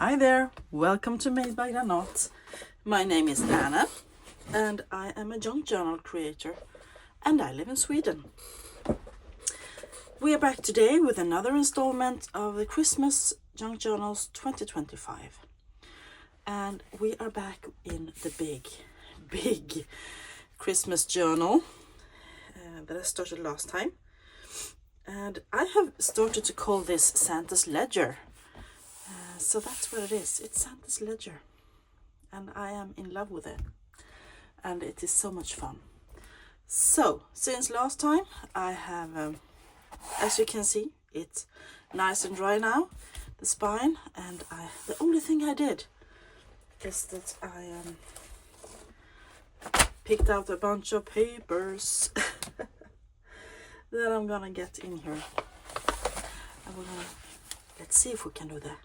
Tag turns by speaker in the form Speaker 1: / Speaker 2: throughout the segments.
Speaker 1: Hi there, welcome to Made by Granat. My name is Anna and I am a junk journal creator and I live in Sweden. We are back today with another installment of the Christmas Junk Journals 2025. And we are back in the big Christmas journal that I started last time. And I have started to call this Santa's Ledger. So that's what it is. It's Santa's Ledger. And I am in love with it. And it is so much fun. So, since last time, I have, as you can see, it's nice and dry now, the spine. And the only thing I did is that I picked out a bunch of papers that I'm gonna get in here. And let's see if we can do that.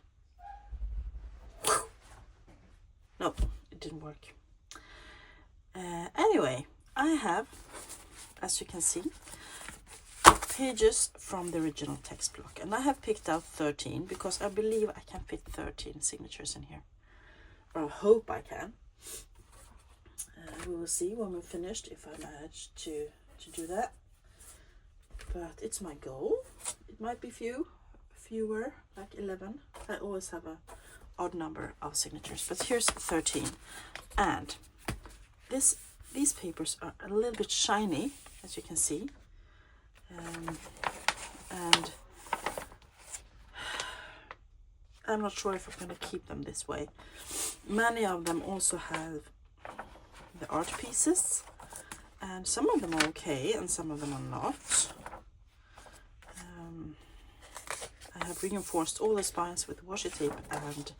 Speaker 1: Nope, it didn't work. Anyway, I have, as you can see, pages from the original text block. And I have picked out 13 because I believe I can fit 13 signatures in here. Or I hope I can. We will see when we're finished if I manage to do that. But it's my goal. It might be fewer, like 11. I always have a odd number of signatures, but here's 13. And these papers are a little bit shiny, as you can see, and I'm not sure if I'm going to keep them this way. Many of them also have the art pieces, and some of them are okay and some of them are not. I have reinforced all the spines with washi tape and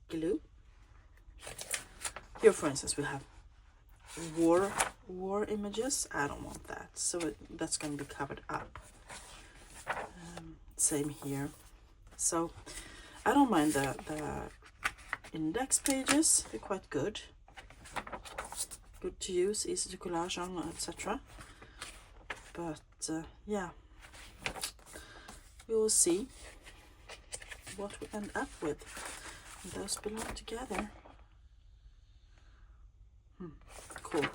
Speaker 1: glue. Here, for instance, we have war images. I don't want that, so that's going to be covered up. Same here. So I don't mind the index pages. They're quite good. Good to use, easy to collage on, etc. But yeah. We will see what we end up with. And those belong together. Cool.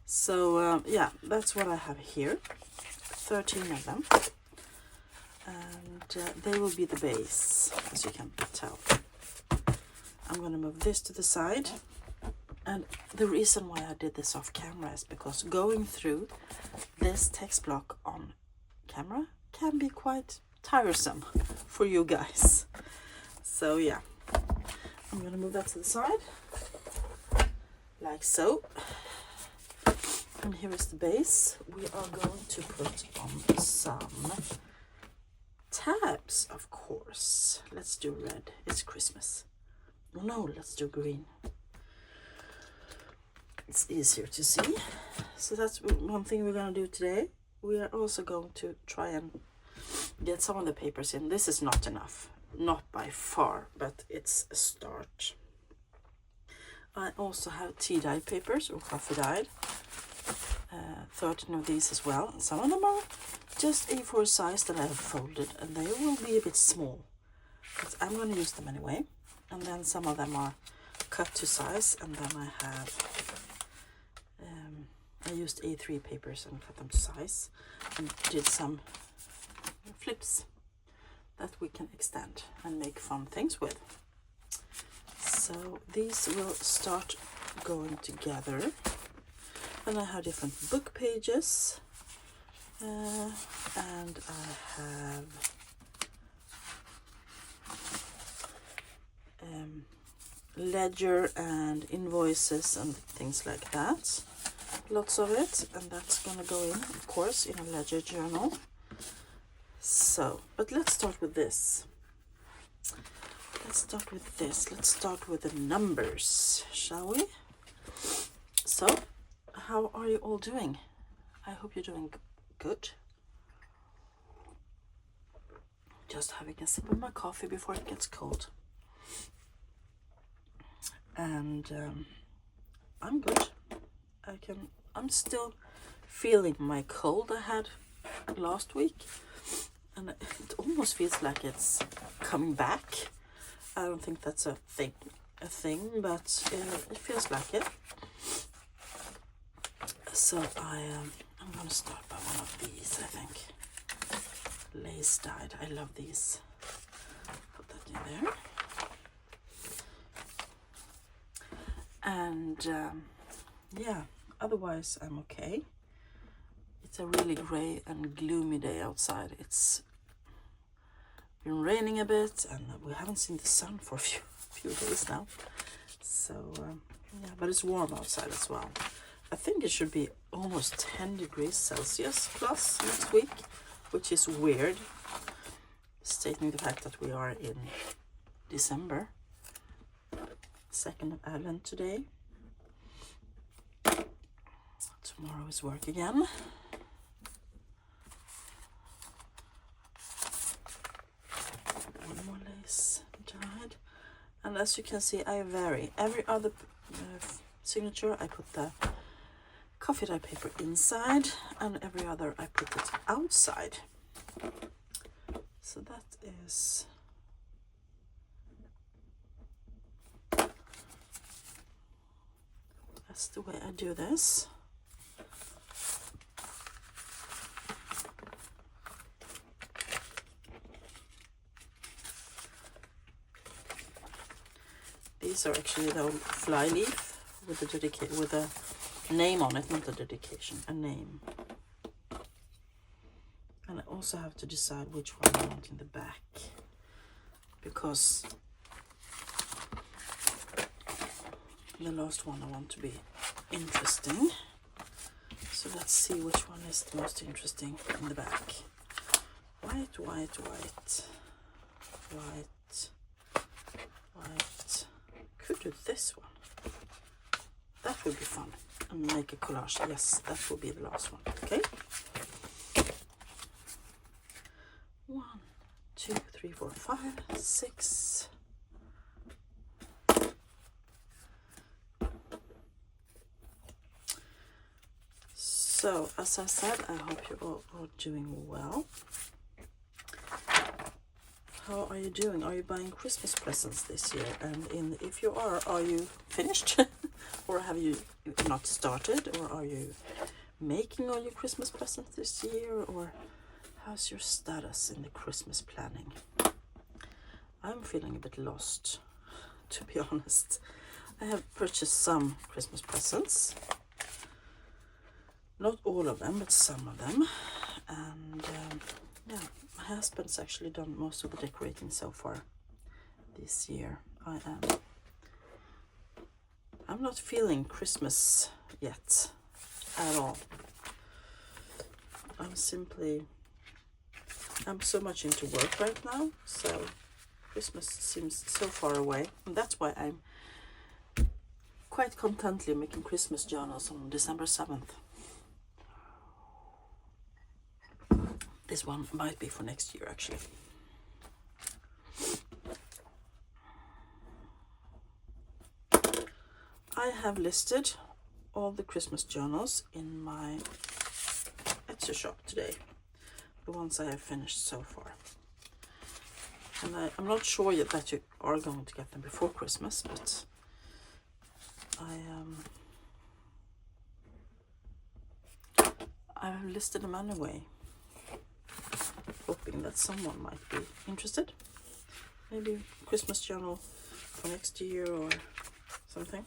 Speaker 1: So yeah, that's what I have here. 13 of them. And they will be the base, as you can tell. I'm going to move this to the side. And the reason why I did this off camera is because going through this text block on camera can be quite tiresome for you guys. So yeah, I'm gonna move that to the side like so. And here is the base. We are going to put on some tabs, of course. Let's do red. It's Christmas. No, let's do green. It's easier to see. So that's one thing we're gonna do today. We are also going to try and get some of the papers in. This is not enough, not by far, but it's a start. I also have tea dye papers or coffee dyed. 13 of these as well. And some of them are just A4 size that I have folded, and they will be a bit small, but I'm going to use them anyway. And then some of them are cut to size, and then I have I used A3 papers and cut them to size and did some flips that we can extend and make fun things with. So these will start going together. And I have different book pages. And I have ledger and invoices and things like that. Lots of it, and that's gonna go in, of course, in a ledger journal. So, but let's start with this. Let's start with the numbers, shall we? So, how are you all doing? I hope you're doing good. Just having a sip of my coffee before it gets cold. And I'm good. I'm still feeling my cold I had last week. and it almost feels like it's coming back. I don't think that's a thing, but it feels like it. So I'm gonna start by one of these, I think. Lace dyed. I love these. Put that in there. And yeah, otherwise I'm okay. It's a really grey and gloomy day outside. It's been raining a bit, and we haven't seen the sun for a few days now. So yeah, but it's warm outside as well. I think it should be almost 10 degrees Celsius plus next week, which is weird, stating the fact that we are in December. 2nd of Advent today. Tomorrow is work again. One more lace dyed. And as you can see, I vary. Every other signature I put the coffee dye paper inside, and every other I put it outside. So that is that's the way I do this. These are actually the old fly leaf with the name on it, not a dedication, a name. And I also have to decide which one I want in the back, because the last one I want to be interesting. So let's see which one is the most interesting in the back. White, white, white, white, white. Could do this one. That would be fun. And make a collage. Yes, that will be the last one. Okay. 1, 2, 3, 4, 5, 6. So, as I said, I hope you all are doing well. How are you doing? Are you buying Christmas presents this year? And if you are you finished? Or have you not started? Or are you making all your Christmas presents this year? Or how's your status in the Christmas planning? I'm feeling a bit lost, to be honest. I have purchased some Christmas presents. Not all of them, but some of them. And yeah, my husband's actually done most of the decorating so far this year. I'm not feeling Christmas yet at all. I'm so much into work right now, so Christmas seems so far away. And that's why I'm quite contently making Christmas journals on December 7th. This one might be for next year, actually. I have listed all the Christmas journals in my Etsy shop today. The ones I have finished so far. And I'm not sure yet that you are going to get them before Christmas, but I've listed them anyway, hoping that someone might be interested. Maybe Christmas journal for next year or something.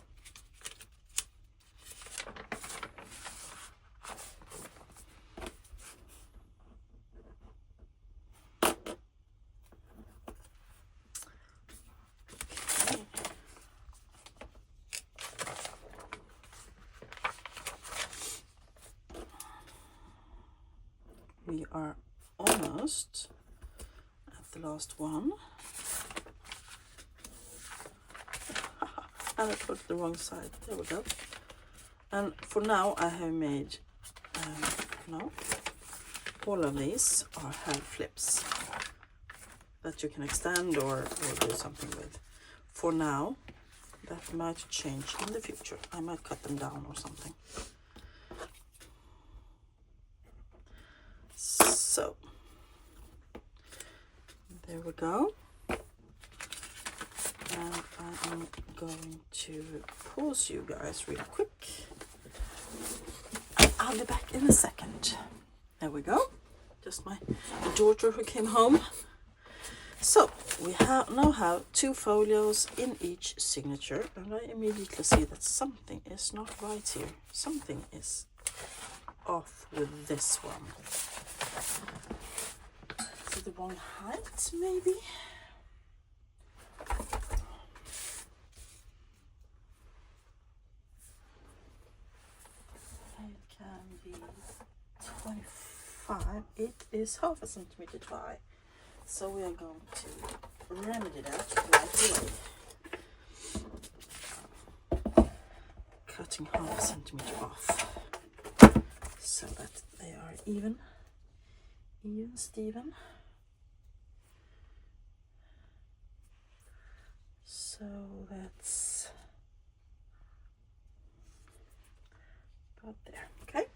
Speaker 1: We are almost at the last one. And I put it the wrong side. There we go. And for now I have made, no, all of these are hand flips that you can extend or do something with. For now, that might change in the future. I might cut them down or something. So, There we go. And I am going to pause you guys real quick. I'll be back in a second. There we go. Just my daughter who came home. So we now have 2 folios in each signature, and I immediately see that something is not right here. Something is off with this one. Is it the wrong height, maybe? It can be 25. It is half a centimeter high. So we are going to remedy that right away. Cutting half a centimeter off so that they are even, Steven. So that's about there, okay?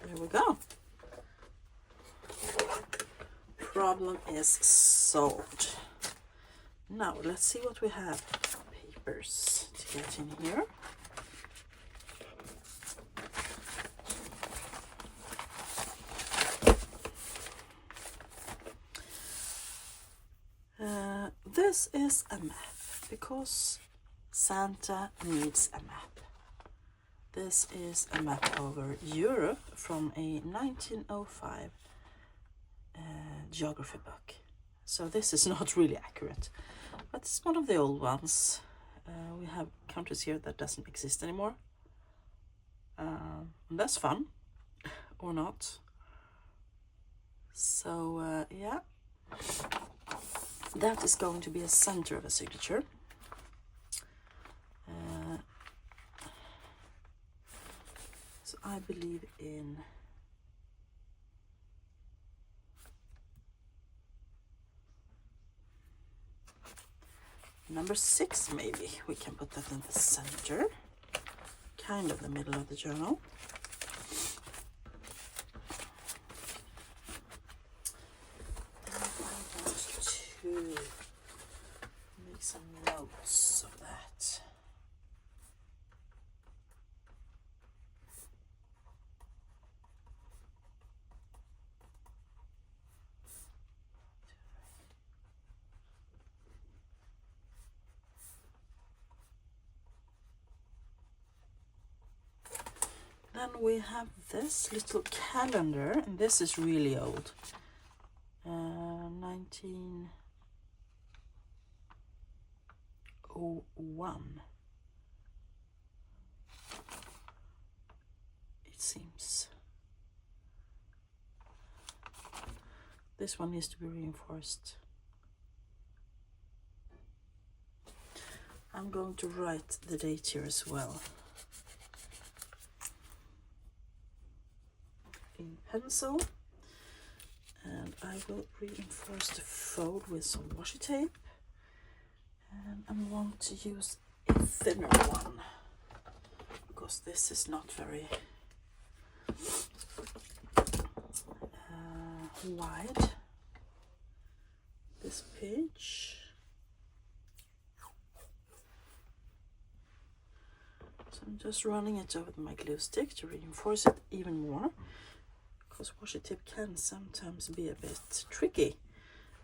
Speaker 1: There we go. Problem is solved. Now let's see what we have. Papers to get in here. This is a map because Santa needs a map. This is a map over Europe from a 1905 geography book. So this is not really accurate, but it's one of the old ones. We have countries here that doesn't exist anymore. And that's fun, or not. So yeah, that is going to be a center of a signature. So I believe in number 6, maybe. We can put that in the center, kind of the middle of the journal. And I'm going to make some notes of that. Then we have this little calendar, and this is really old. 1901. It seems. This one needs to be reinforced. I'm going to write the date here as well. In pencil, and I will reinforce the fold with some washi tape, and I want to use a thinner one because this is not very wide, this page. So I'm just running it over my glue stick to reinforce it even more, because washi tape can sometimes be a bit tricky.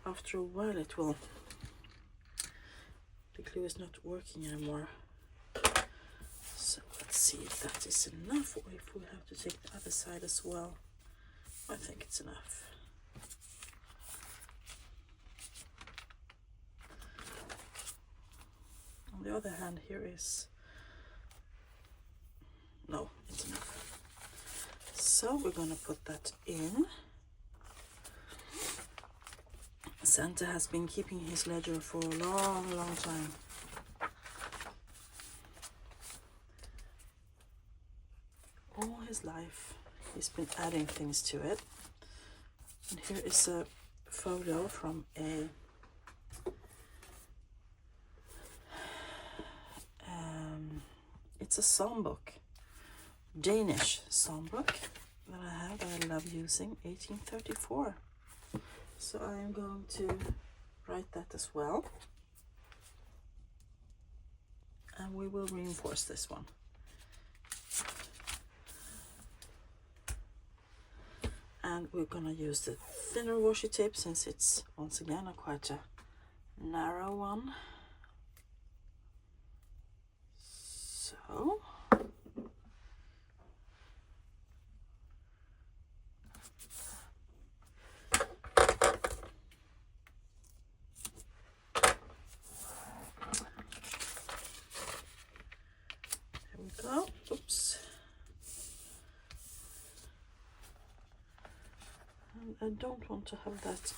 Speaker 1: After a while the glue is not working anymore. So let's see if that is enough, or if we have to take the other side as well. I think it's enough. On the other hand, here is, no, it's enough. So we're gonna put that in. Santa has been keeping his ledger for a long time. All his life he's been adding things to it. And here is a photo from a it's a songbook, Danish songbook that I have, that I love using, 1834. So I am going to write that as well. And we will reinforce this one. And we're gonna use the thinner washi tape since it's once again quite a narrow one. So there we go. Oops. And I don't want to have that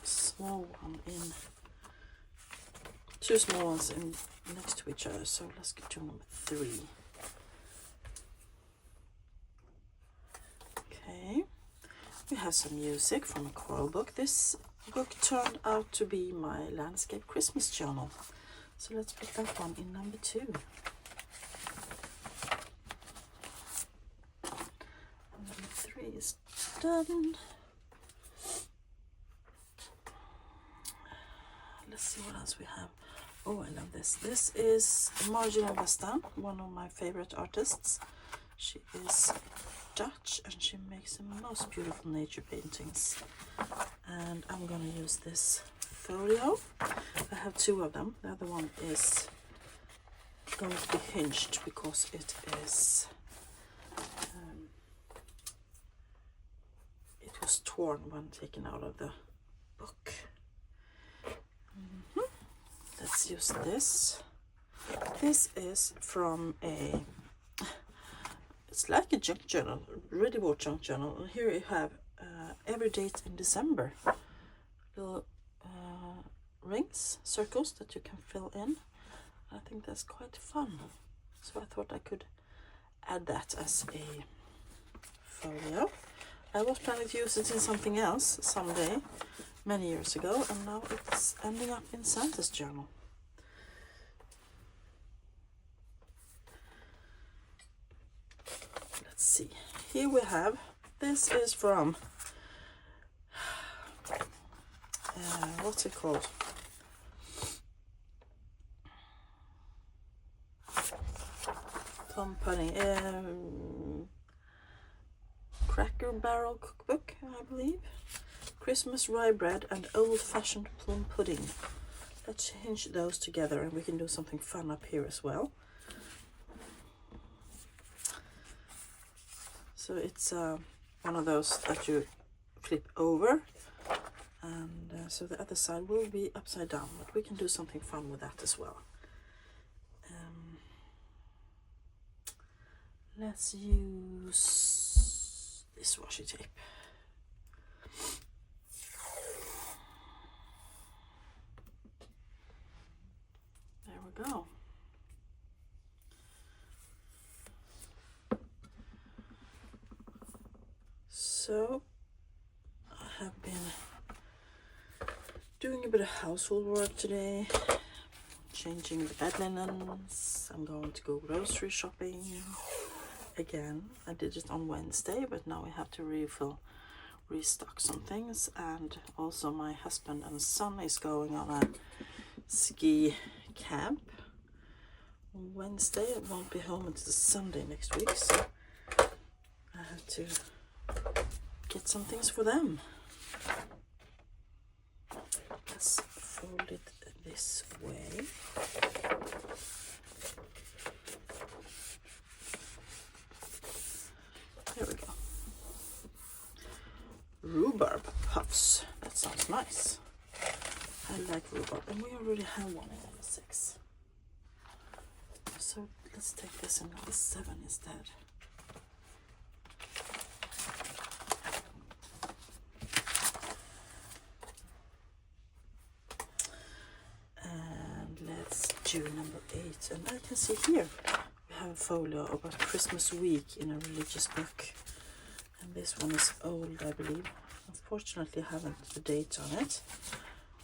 Speaker 1: small one in, two small ones in next to each other, so let's get to number 3. Okay, we have some music from a choral book. This book turned out to be my landscape Christmas journal, so let's put that one in number 2. Number 3 is done. Let's see what else we have. Oh, I love this. This is Margina Westan, one of my favorite artists. She is Dutch and she makes the most beautiful nature paintings. And I'm gonna use this folio. I have 2 of them. The other one is going to be hinged because it is it was torn when taken out of the book. Let's use this. This is from a, it's like a junk journal, really bought junk journal. And here you have every date in December. Little rings, circles that you can fill in. I think that's quite fun. So I thought I could add that as a folio. I was planning to use it in something else someday, many years ago, and now it's ending up in Santa's journal. Let's see. Here we have, this is from, what's it called? Company, Cracker Barrel Cookbook, I believe. Christmas rye bread and old-fashioned plum pudding. Let's hinge those together and we can do something fun up here as well. So it's one of those that you flip over, and so the other side will be upside down, but we can do something fun with that as well. Let's use this washi tape. There we go. So I have been doing a bit of household work today, changing the bed linens. I'm going to go grocery shopping again. I did it on Wednesday, but now we have to restock some things. And also my husband and son is going on a ski camp on Wednesday. I won't be home until Sunday next week, so I have to get some things for them. Let's fold it this way. There we go. Rhubarb puffs. That sounds nice. I like rhubarb, and we already have one in number 6. So let's take this in number 7 instead. And let's do number 8. And I can see here we have a folio about Christmas week in a religious book. And this one is old, I believe. Unfortunately, I haven't the date on it.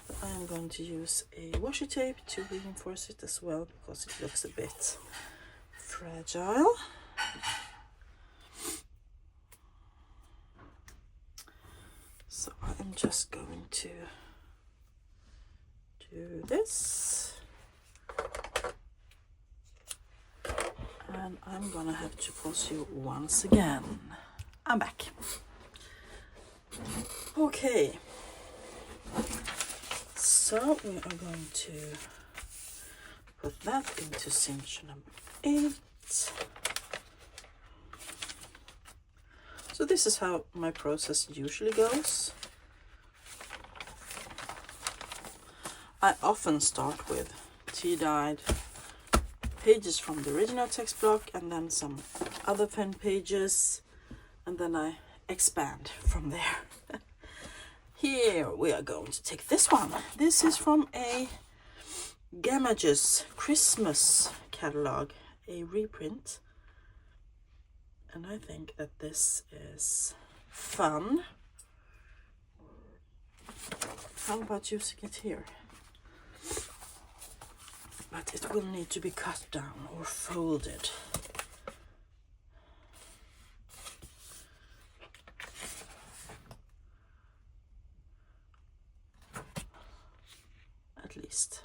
Speaker 1: But I am going to use a washi tape to reinforce it as well, because it looks a bit fragile. So I'm just going to do this. And I'm gonna have to pause you once again. I'm back. Okay. So we are going to put that into signature number 8. So this is how my process usually goes. I often start with tea-dyed pages from the original text block and then some other pen pages, and then I expand from there. Here we are going to take this one. This is from a Gamages Christmas catalog, a reprint. And I think that this is fun. How about using it here? But it will need to be cut down or folded. At least.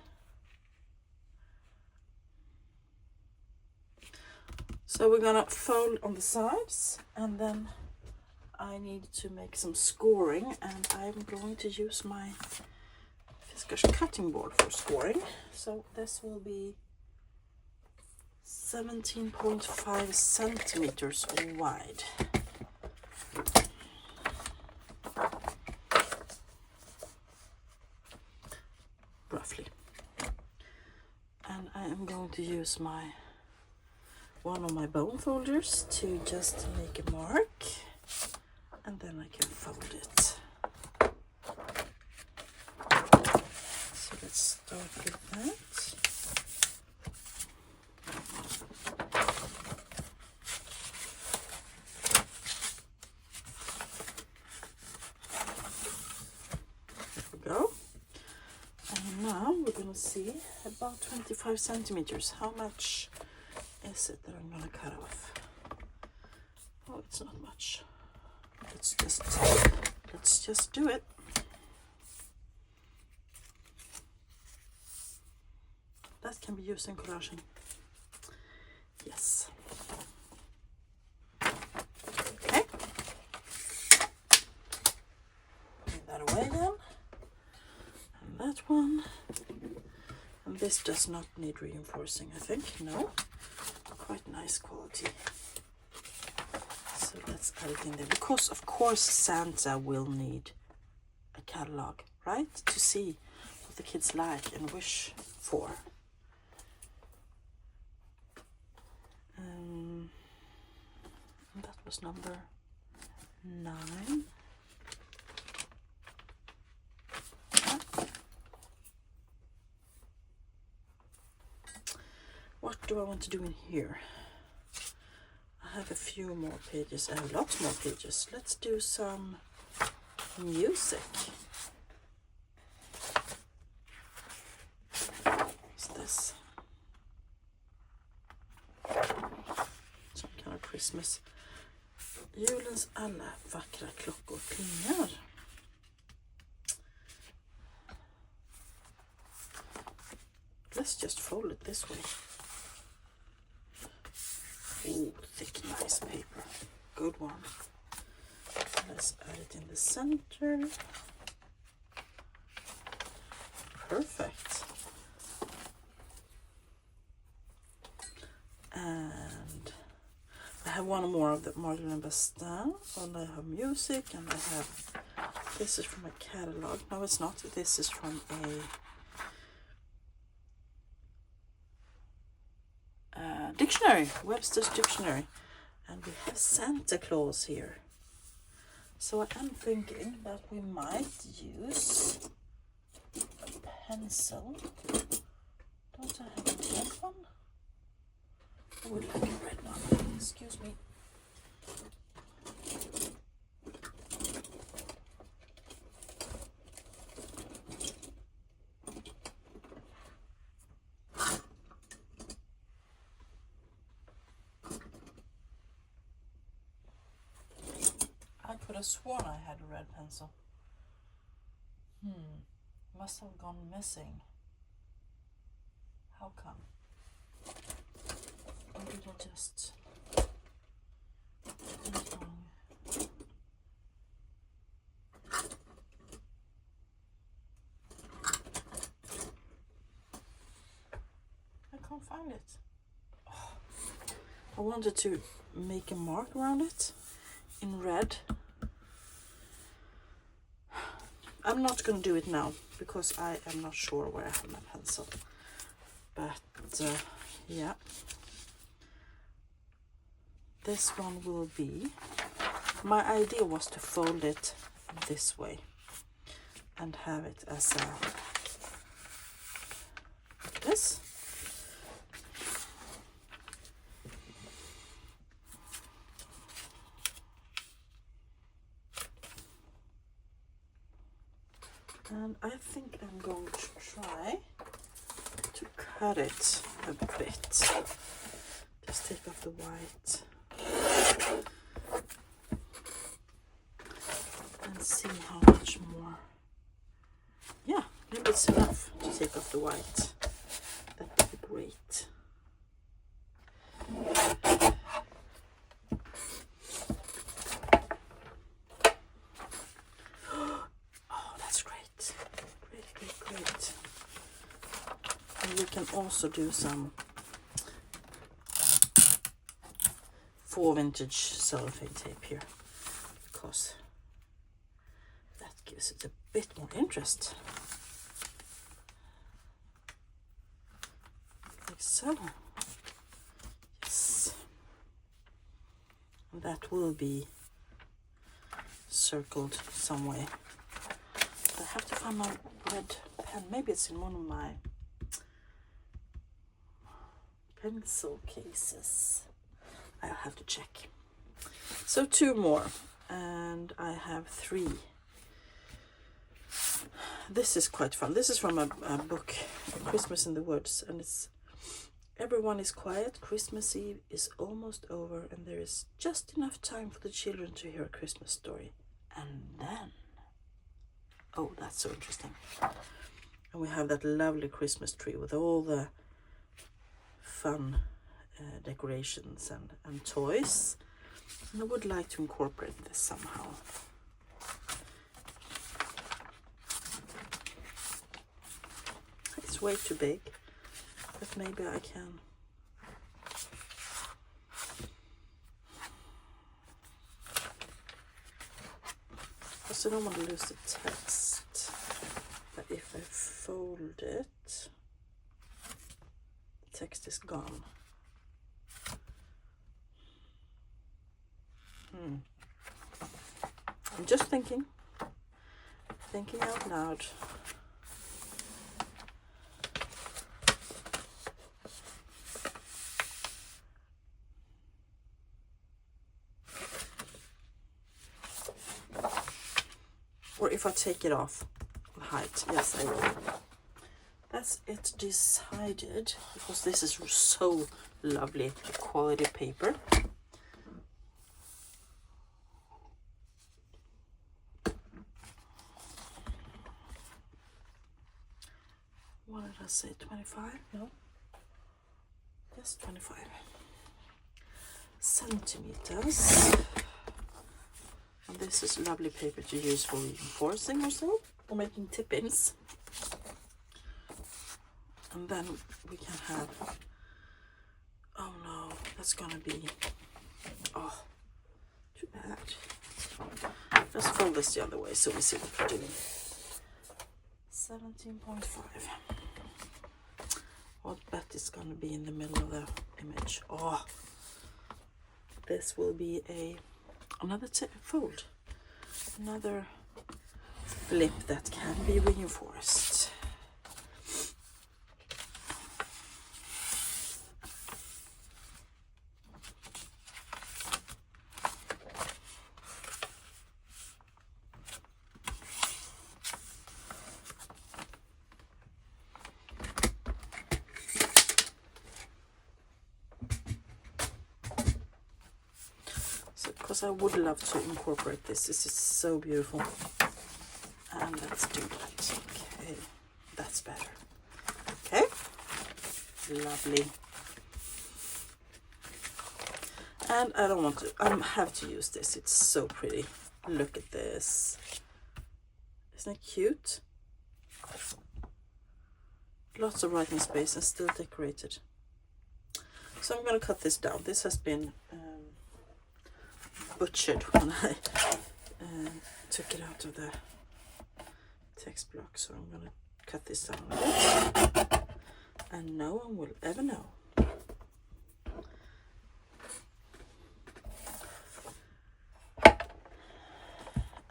Speaker 1: So we're gonna fold on the sides, and then I need to make some scoring, and I'm going to use my Fiskars cutting board for scoring. So this will be 17.5 centimeters wide. Roughly. And I am going to use one of my bone folders to just make a mark, and then I can fold it. So let's start with that. There we go. And now we're gonna see about 25 centimeters. How much is it that I'm gonna cut off? Oh, it's not much. Let's just do it. That can be used in collaging. Yes. Okay. Put that away then. And that one. And this does not need reinforcing, I think. No. Quite nice quality. So let's add it in there. Because of course Santa will need a catalog, right? To see what the kids like and wish for. That was number 9. What do I want to do in here? I have a few more pages. I have lots more pages. Let's do some music. What's this? Some kind of Christmas. Julens alla vackra klockor plingar. Let's just fold it this way. Oh, thick, nice paper. Good one. Let's add it in the center. Perfect. And I have one more of the Marlene Bastin, and I have music, and I have, this is from a catalog. No, it's not. This is from a dictionary, Webster's Dictionary, and we have Santa Claus here. So I am thinking that we might use a pencil. Don't I have a red one? I would like a red one. Excuse me. have sworn I had a red pencil. Must have gone missing. How come? Or did I just... I can't find it. Oh. I wanted to make a mark around it in red. I'm not going to do it now because I am not sure where I have my pencil. But yeah, this one will be, my idea was to fold it this way and have it as a, this. And I think I'm going to try to cut it a bit. Just take off the white and see how much more. Yeah, maybe it's enough to take off the white. That would be great. We can also do some 4 vintage cellophane tape here because that gives it a bit more interest. Like so. Yes. And that will be circled some way. I have to find my red pen. Maybe it's in one of my pencil cases. I'll have to check. So 2 more, and I have 3. This is quite fun. This is from a book, Christmas in the Woods, and it's everyone is quiet, Christmas Eve is almost over, and there is just enough time for the children to hear a Christmas story. And then, oh, that's so interesting. And we have that lovely Christmas tree with all the fun decorations and toys. And I would like to incorporate this somehow. It's way too big, but maybe I can. Because I don't want to lose the text. But if I fold it, the text is gone. I'm just thinking out loud. Or if I take it off the height, yes I will. That's it decided, because this is so lovely quality paper. What did I say, 25? No? Yes, 25 centimeters. And this is lovely paper to use for reinforcing or so, or making tip-ins. And then we can have, oh no, that's gonna be, oh, too bad. Let's fold this the other way so we see what we're doing. 17.5. What bet is gonna be in the middle of the image? Oh, this will be another fold, another flip that can be reinforced. because I would love to incorporate this. This is so beautiful. And let's do that. Okay, that's better. Okay, lovely. And I don't want to, I have to use this. It's so pretty. Look at this. Isn't it cute? Lots of writing space and still decorated. So I'm going to cut this down. This has been butchered when I took it out of the text block. So I'm going to cut this down a bit. And no one will ever know.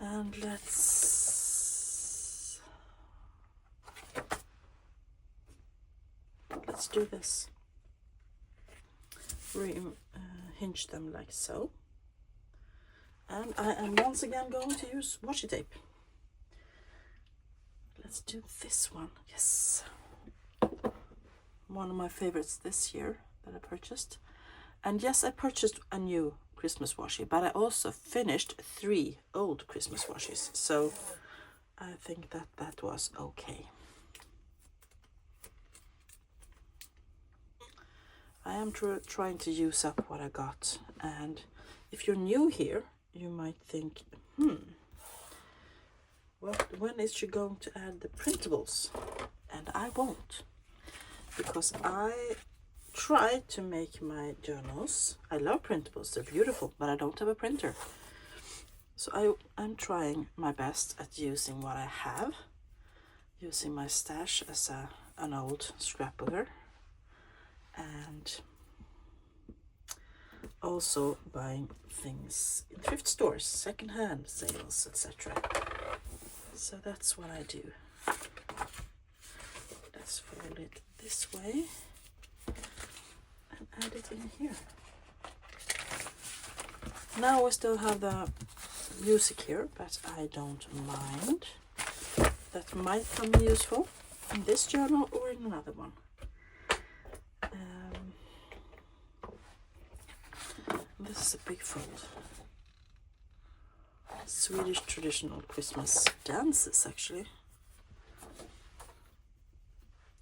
Speaker 1: And let's do this. Hinge them like so. And I am once again going to use washi tape. Let's do this one. Yes. One of my favorites this year that I purchased. And yes, I purchased a new Christmas washi, but I also finished 3 old Christmas washes. So I think that was okay. I am trying to use up what I got. And if you're new here, you might think, when is she going to add the printables? And I won't, because I try to make my journals. I love printables, they're beautiful, but I don't have a printer. So I'm trying my best at using what I have, using my stash as an old scrapbooker, and also buying things in thrift stores, secondhand sales, etc. So that's what I do. Let's fold it this way and add it in here. Now we still have the music here, but I don't mind. That might come useful in this journal or in another one. This is a big fold. Swedish traditional Christmas dances, actually,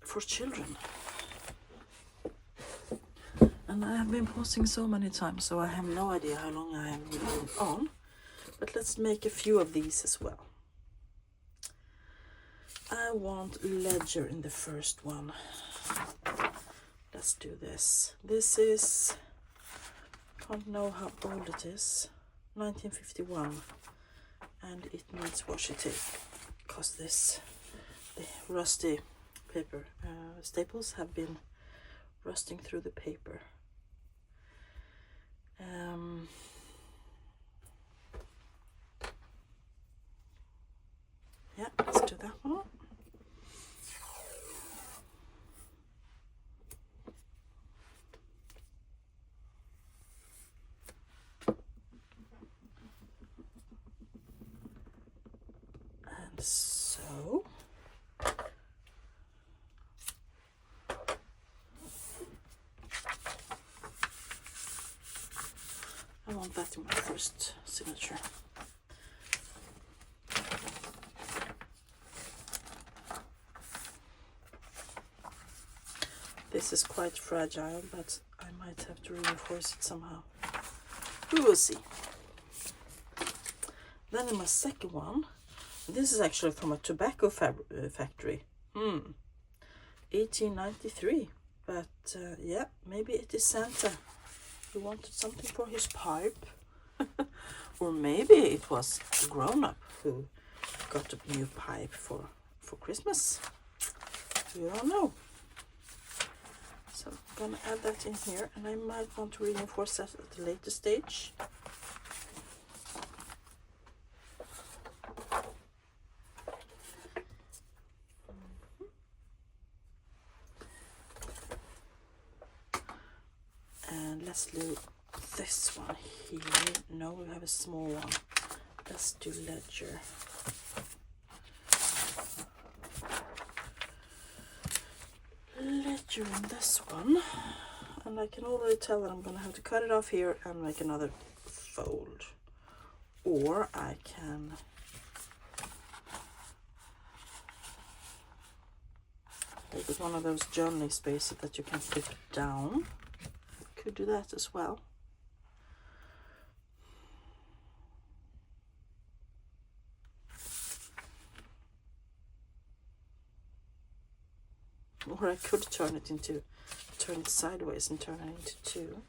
Speaker 1: for children. And I have been pausing so many times, so I have no idea how long I have been on. But let's make a few of these as well. I want ledger in the first one. Let's do this. This is, I don't know how old it is, 1951, and it needs washi tape because the rusty paper staples have been rusting through the paper. Yeah, let's do that one. And so I want that in my first signature. This is quite fragile, but I might have to reinforce it somehow. We will see. Then in my second one, this is actually from a tobacco factory. 1893. But yeah, maybe it is Santa who wanted something for his pipe. Or maybe it was a grown-up who got a new pipe for Christmas. We don't know. So I'm gonna add that in here, and I might want to reinforce that at a later stage. And let's do this one here. No, we have a small one. Let's do ledger. Ledger in this one, and I can already tell that I'm gonna have to cut it off here and make another fold, or I can make it one of those journaling spaces that you can flip down. Could do that as well. Or I could turn it sideways and turn it into two.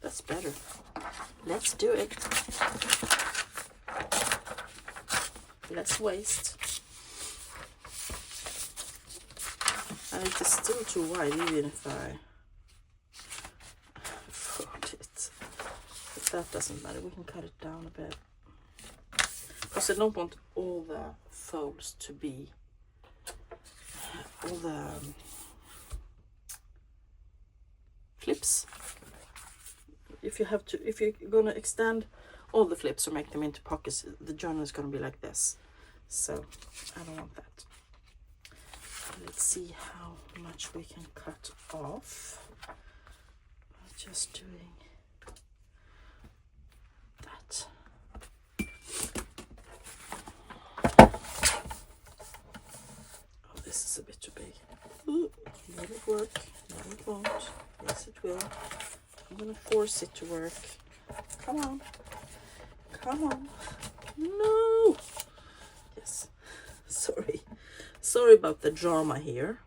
Speaker 1: That's better. Let's do it. Less waste. And it is still too wide, even if I fold it. But that doesn't matter. We can cut it down a bit. Because I don't want all the folds to be all the flips. If you're gonna extend all the flips or make them into pockets, the journal is gonna be like this. So I don't want that. Let's see how much we can cut off. Just doing that. Oh, this is a bit too big. Ooh, will it work? No, it won't. Yes, it will. I'm gonna force it to work. Come on. Come on. No! Yes. Sorry. Sorry about the drama here.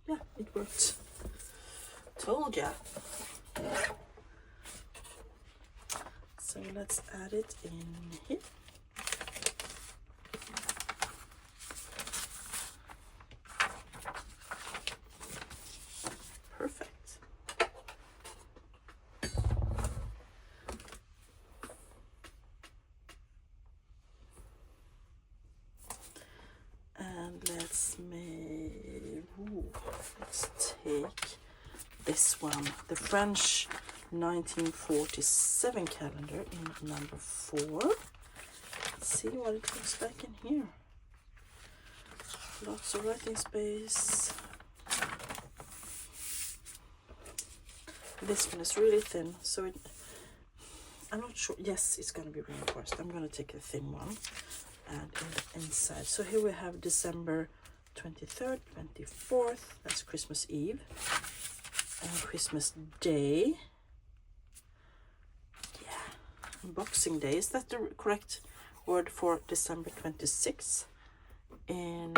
Speaker 1: Yeah, it worked. Told ya. So let's add it in here. Perfect. And let's take this one, the French 1947 calendar in number 4. Let's see what it looks like in here. Lots of writing space. This one is really thin, so I'm not sure. Yes, it's going to be reinforced. I'm going to take a thin one and in the inside. So here we have December 23rd, 24th. That's Christmas Eve. And Christmas Day. Yeah. Boxing Day. Is that the correct word for December 26th? In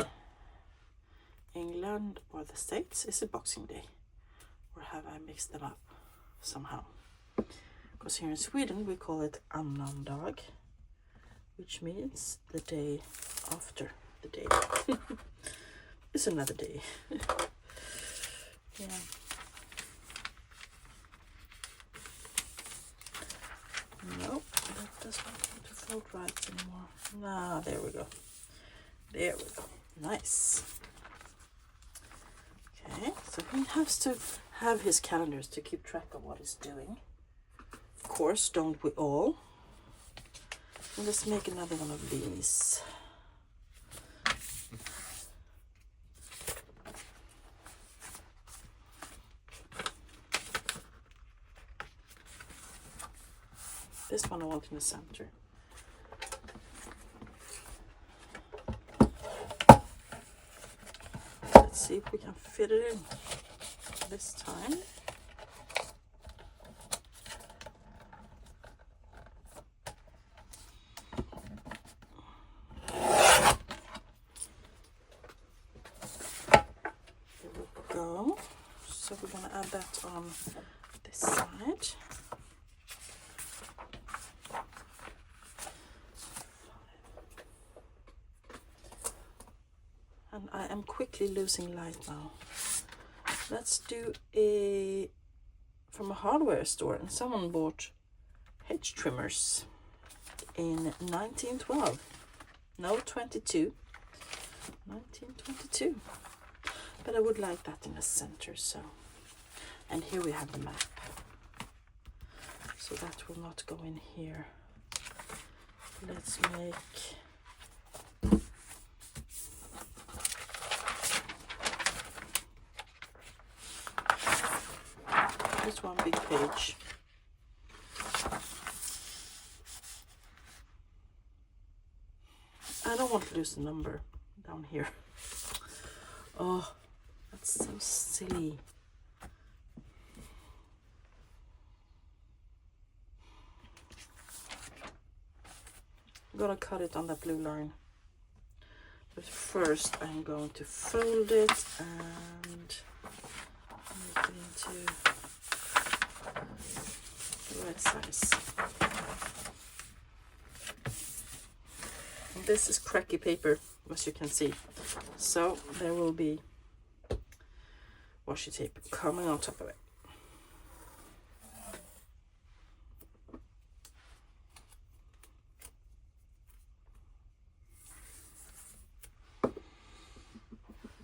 Speaker 1: England or the States, is it Boxing Day? Or have I mixed them up somehow? Because here in Sweden we call it annandag, which means the day after the day. It's another day. Yeah. Nope, that does not want to fold right anymore. Ah, there we go. There we go. Nice. Okay, so he has to have his calendars to keep track of what he's doing. Of course, don't we all? And let's make another one of these. This one I want in the center. Let's see if we can fit it in this time. There we go. So we're going to add that on this side. And I am quickly losing light now. Let's do from a hardware store, and someone bought hedge trimmers in 1912. No, 22. 1922. But I would like that in the center, so. And here we have the map. So that will not go in here. Let's make page. I don't want to lose the number down here. Oh, that's so silly. I'm gonna cut it on that blue line. But first I'm going to fold it and make it into the right size. And this is cracky paper, as you can see. So there will be washi tape coming on top of it.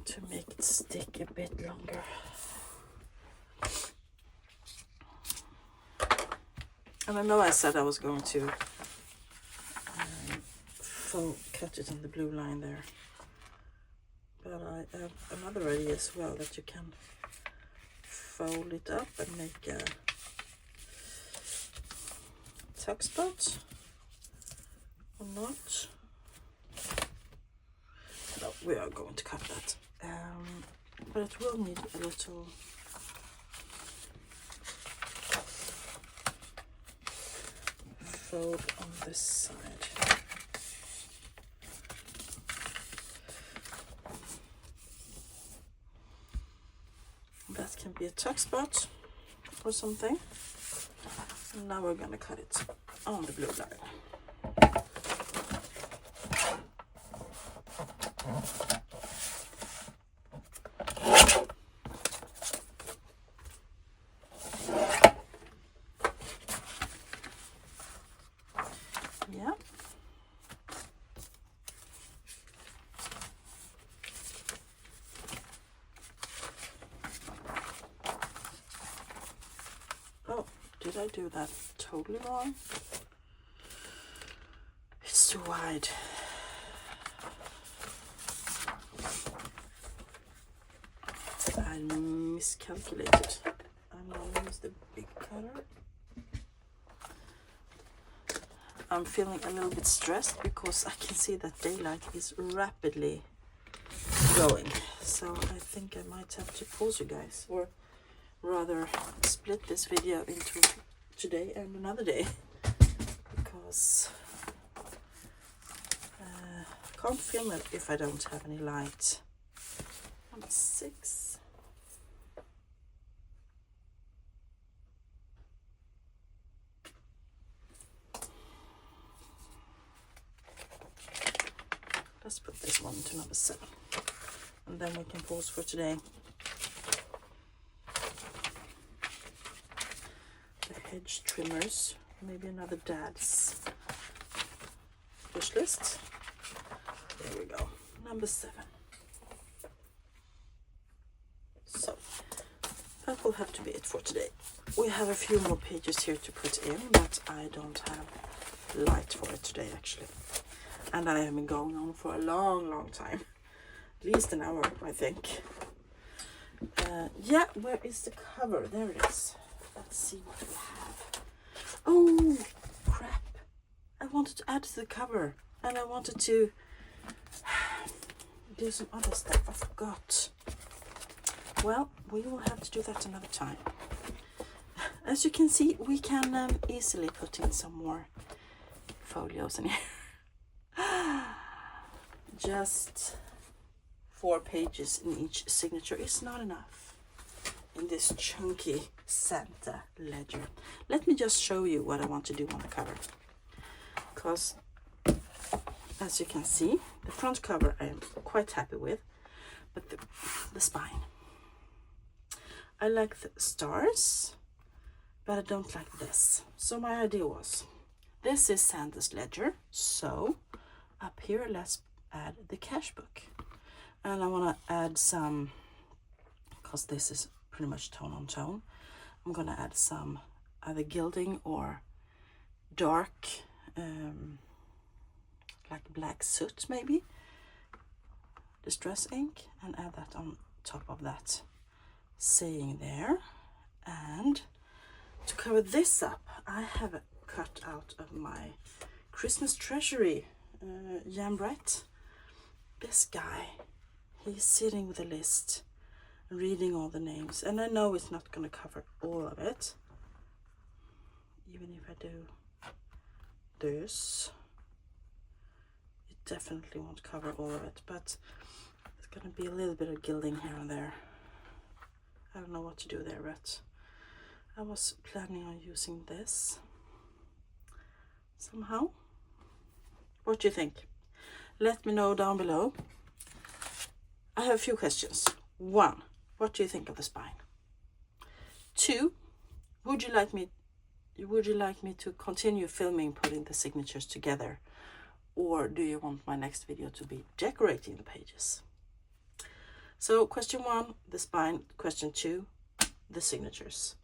Speaker 1: To make it stick a bit longer. And I know I said I was going to cut it on the blue line there, but I have another idea as well, that you can fold it up and make a tuck spot or not. No, we are going to cut that, but it will need a little fold on this side. That can be a tuck spot or something. And now we're gonna cut it on the blue line. Yeah. Oh, did I do that totally wrong? It's too wide. I miscalculated. I'm gonna use the big cutter. I'm feeling a little bit stressed because I can see that daylight is rapidly going. So I think I might have to pause you guys, or rather split this video into today and another day, because I can't film it if I don't have any light. Number 6. Let's put this one to number 7, and then we can pause for today. The hedge trimmers, maybe another dad's wish list. There we go, number 7. So that will have to be it for today. We have a few more pages here to put in, but I don't have light for it today actually. And I have been going on for a long time, at least an hour, I think. Yeah, where is the cover? There it is. Let's see what we have. Oh, crap. I wanted to add to the cover, and I wanted to do some other stuff. I forgot. Well, we will have to do that another time. As you can see, we can easily put in some more folios in here. Just 4 pages in each signature is not enough in this chunky Santa ledger. Let me just show you what I want to do on the cover, because as you can see, the front cover I am quite happy with, but the spine, I like the stars, but I don't like this. So my idea was, this is Santa's ledger, so up here let's add the cash book. And I want to add some, because this is pretty much tone on tone, I'm going to add some either gilding or dark, like black soot maybe, distress ink, and add that on top of that saying there. And to cover this up, I have a cut out of my Christmas treasury, Jan Bright. This guy, he's sitting with a list, reading all the names, and I know it's not going to cover all of it, even if I do this. It definitely won't cover all of it, but there's going to be a little bit of gilding here and there. I don't know what to do there, but I was planning on using this somehow. What do you think? Let me know down below. I have a few questions. 1, what do you think of the spine? 2, would you like me to continue filming putting the signatures together, or do you want my next video to be decorating the pages? So question 1, the spine. Question 2, the signatures.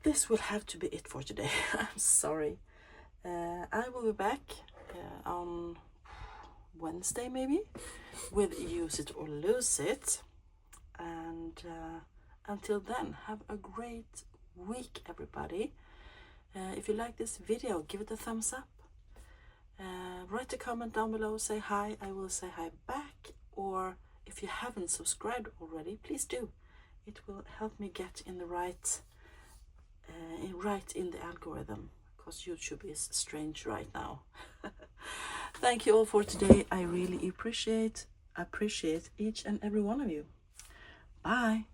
Speaker 1: This will have to be it for today. I'm sorry. I will be back on Wednesday maybe with Use It or Lose It. And until then, have a great week, everybody. If you like this video, give it a thumbs up. Write a comment down below, say hi. I will say hi back. Or if you haven't subscribed already, please do. It will help me get in the right in the algorithm, because YouTube is strange right now. Thank you all for today. I really appreciate each and every one of you. Bye.